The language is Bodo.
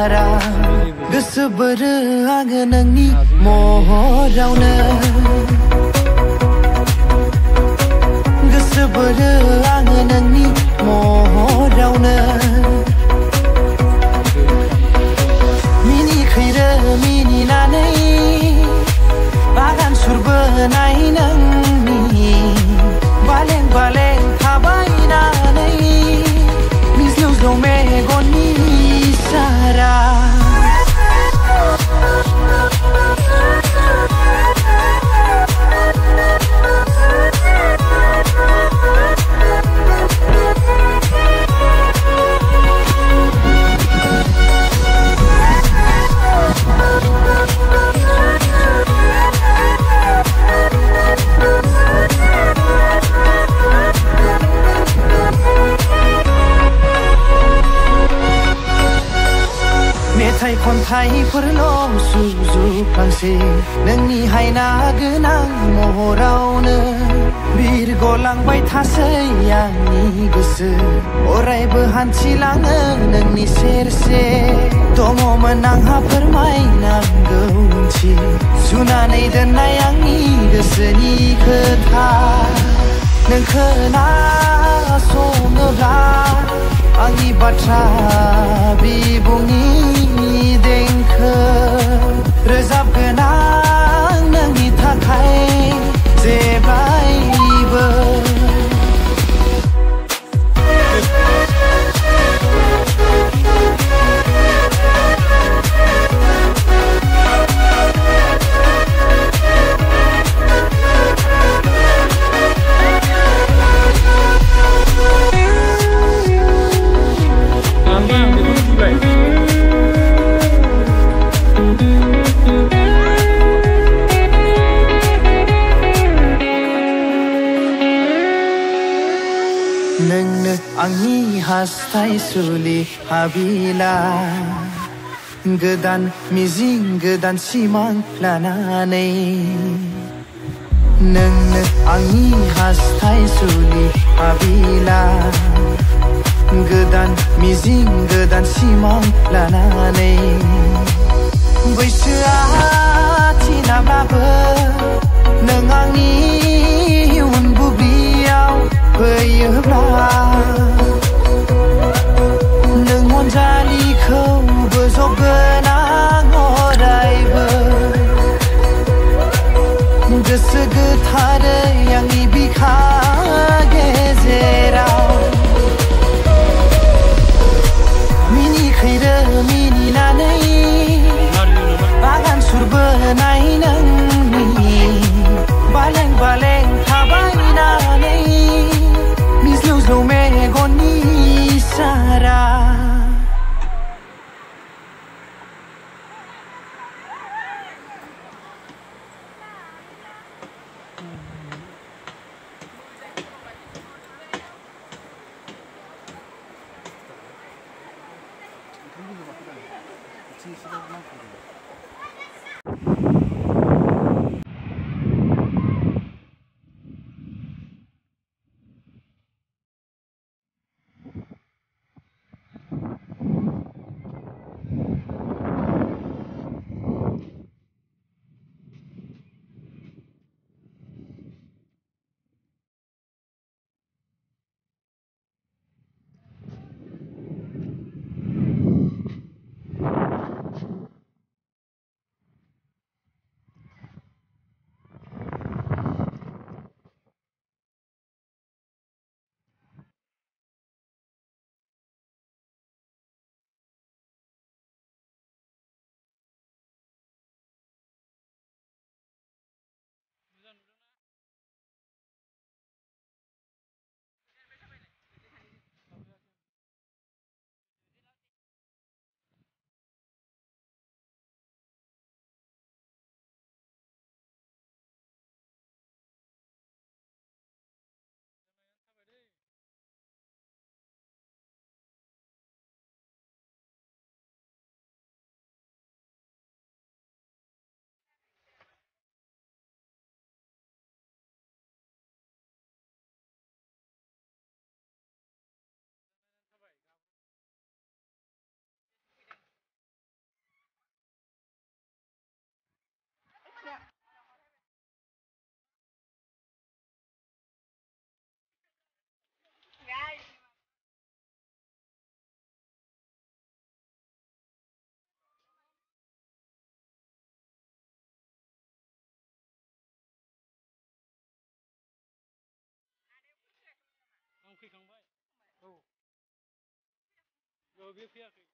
सारा गोसो बोरो आङो नोंनि महरावनो गोसो बोरो आङो नोंनि महरावनो मिनिखैरो मिनिनानै बागान सुरबोनाय नोंनि बालें बालें थाबायनानै मिज्लौ मेगननि सारा मेथाइ खन्थाइफोरल' सुजुफ्लांसै नोंनि हायना गोनां महरावनो बिरगलांबाय थासै आंनि गोसो अरायबो हान्थिलाङो नोंनि सेरसे दङमोन आंहा फोरमायनांगौ ओंथि सुनानै दोननाय आंनि गोसोनि खोथा नों खोनासङोब्ला आंनि बाथ्रा बिबुंनि देंखो रोजाबगोन आं नोंनि थाखाय जेब्लायबो नोंनो आंनि हास्थायसुलि हाबिला गोदान मिजिं गोदान सिमां लानानै नोंनो आंनि हास्थायसुलि हाबिला गोदान मिजिं गोदान सिमां लानानै बैसोआ थिनाब्लाबो नों आंनि उन बुब्लियाव फैयोब्ला नों अनजालिखौ बोजबगोन आं अरायबो गोसो गोथारै आंनि बिखा गेजेराव मिनिखैरो मिनिनानै बागान सुरबोनाय नोंनि बालें बालें थाबायनानै मिज्लौ मेगननि सारा फैखांबाय औ औ बे फैयाखै